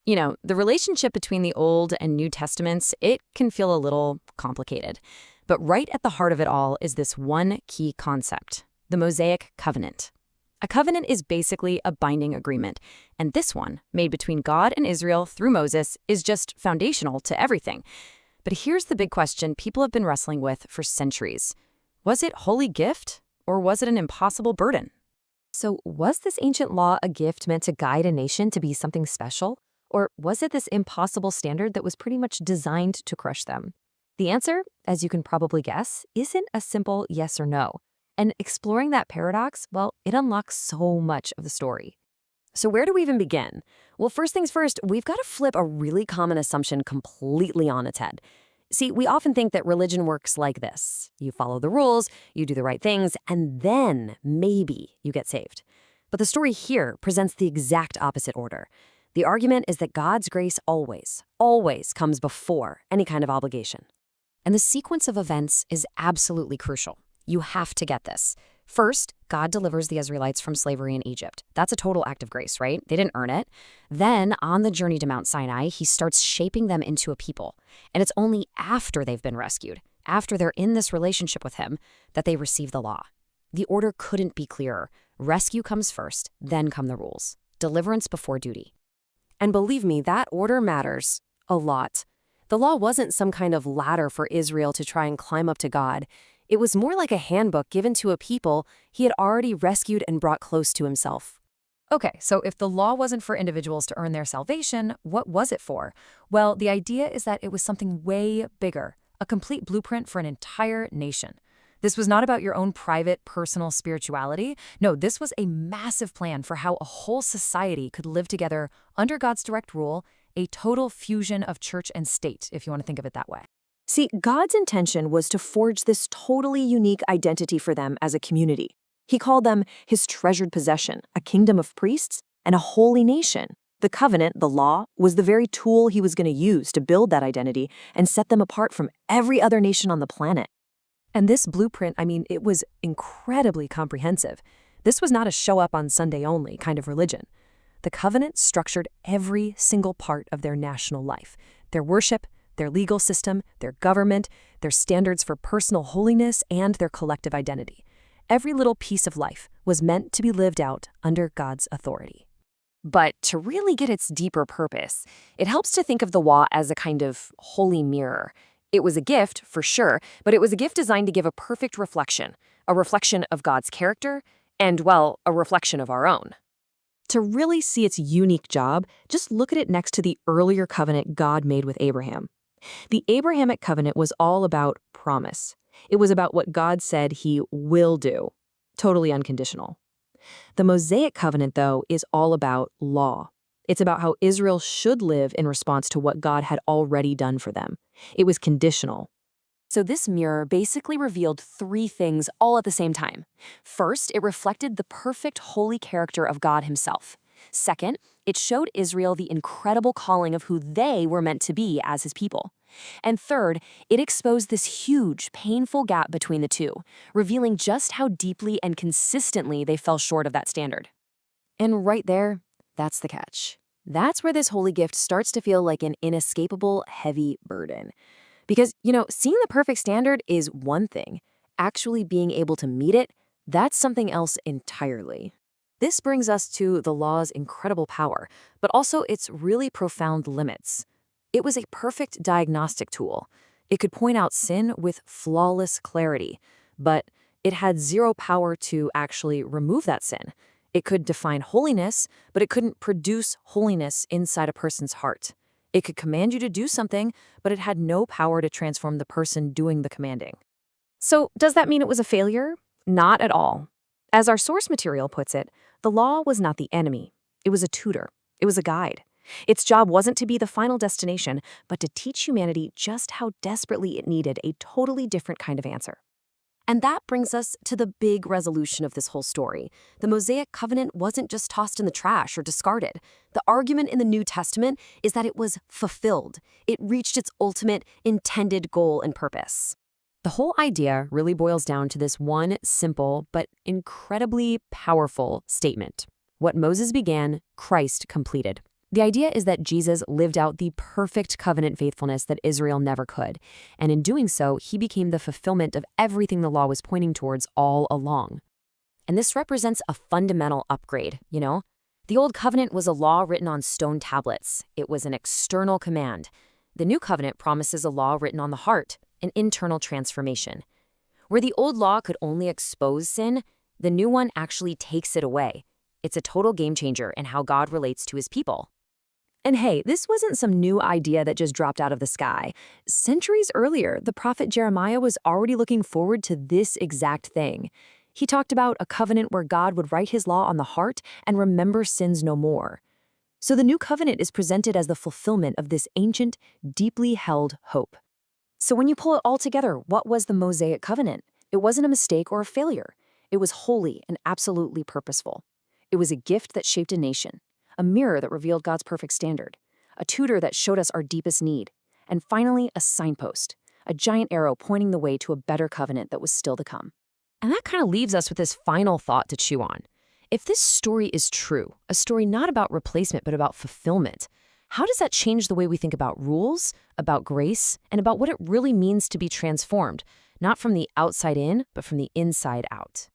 The relationship between the Old and New Testaments, it can feel a little complicated. But right at the heart of it all is this one key concept, the Mosaic Covenant. A covenant is basically a binding agreement, and this one, made between God and Israel through Moses, is just foundational to everything. But here's the big question people have been wrestling with for centuries. Was it holy gift, or was it an impossible burden? So, was this ancient law a gift meant to guide a nation to be something special? Or was it this impossible standard that was pretty much designed to crush them? The answer, as you can probably guess, isn't a simple yes or no. And exploring that paradox, well, it unlocks so much of the story. So where do we even begin? Well, first things first, we've got to flip a really common assumption completely on its head. See, we often think that religion works like this. You follow the rules, you do the right things, and then maybe you get saved. But the story here presents the exact opposite order. The argument is that God's grace always, always comes before any kind of obligation. And the sequence of events is absolutely crucial. You have to get this. First, God delivers the Israelites from slavery in Egypt. That's a total act of grace, right? They didn't earn it. Then, on the journey to Mount Sinai, he starts shaping them into a people. And it's only after they've been rescued, after they're in this relationship with him, that they receive the law. The order couldn't be clearer. Rescue comes first, then come the rules. Deliverance before duty. And believe me, that order matters a lot. The law wasn't some kind of ladder for Israel to try and climb up to God. It was more like a handbook given to a people he had already rescued and brought close to himself. Okay, so if the law wasn't for individuals to earn their salvation, what was it for? Well, the idea is that it was something way bigger, a complete blueprint for an entire nation. This was not about your own private, personal spirituality. No, this was a massive plan for how a whole society could live together under God's direct rule, a total fusion of church and state, if you want to think of it that way. See, God's intention was to forge this totally unique identity for them as a community. He called them his treasured possession, a kingdom of priests, and a holy nation. The covenant, the law, was the very tool he was going to use to build that identity and set them apart from every other nation on the planet. And this blueprint, it was incredibly comprehensive. This was not a show up on Sunday only kind of religion. The covenant structured every single part of their national life, their worship, their legal system, their government, their standards for personal holiness, and their collective identity. Every little piece of life was meant to be lived out under God's authority. But to really get its deeper purpose, it helps to think of the law as a kind of holy mirror. It was a gift, for sure, but it was a gift designed to give a perfect reflection, a reflection of God's character, and, well, a reflection of our own. To really see its unique job, just look at it next to the earlier covenant God made with Abraham. The Abrahamic covenant was all about promise. It was about what God said he will do, totally unconditional. The Mosaic covenant, though, is all about law. It's about how Israel should live in response to what God had already done for them. It was conditional. So this mirror basically revealed three things all at the same time. First, it reflected the perfect holy character of God himself. Second, it showed Israel the incredible calling of who they were meant to be as his people. And third, it exposed this huge, painful gap between the two, revealing just how deeply and consistently they fell short of that standard. And right there, that's the catch. That's where this holy gift starts to feel like an inescapable, heavy burden. Because, seeing the perfect standard is one thing. Actually being able to meet it, that's something else entirely. This brings us to the law's incredible power, but also its really profound limits. It was a perfect diagnostic tool. It could point out sin with flawless clarity, but it had zero power to actually remove that sin. It could define holiness, but it couldn't produce holiness inside a person's heart. It could command you to do something, but it had no power to transform the person doing the commanding. So, does that mean it was a failure? Not at all. As our source material puts it, the law was not the enemy. It was a tutor. It was a guide. Its job wasn't to be the final destination, but to teach humanity just how desperately it needed a totally different kind of answer. And that brings us to the big resolution of this whole story. The Mosaic Covenant wasn't just tossed in the trash or discarded. The argument in the New Testament is that it was fulfilled. It reached its ultimate intended goal and purpose. The whole idea really boils down to this one simple but incredibly powerful statement. What Moses began, Christ completed. The idea is that Jesus lived out the perfect covenant faithfulness that Israel never could, and in doing so, he became the fulfillment of everything the law was pointing towards all along. And this represents a fundamental upgrade, you know? The Old Covenant was a law written on stone tablets. It was an external command. The New Covenant promises a law written on the heart, an internal transformation. Where the old law could only expose sin, the new one actually takes it away. It's a total game changer in how God relates to his people. And hey, this wasn't some new idea that just dropped out of the sky. Centuries earlier, the prophet Jeremiah was already looking forward to this exact thing. He talked about a covenant where God would write his law on the heart and remember sins no more. So the new covenant is presented as the fulfillment of this ancient, deeply held hope. So when you pull it all together, what was the Mosaic Covenant? It wasn't a mistake or a failure. It was holy and absolutely purposeful. It was a gift that shaped a nation, a mirror that revealed God's perfect standard, a tutor that showed us our deepest need, and finally, a signpost, a giant arrow pointing the way to a better covenant that was still to come. And that kind of leaves us with this final thought to chew on. If this story is true, a story not about replacement but about fulfillment, how does that change the way we think about rules, about grace, and about what it really means to be transformed, not from the outside in, but from the inside out?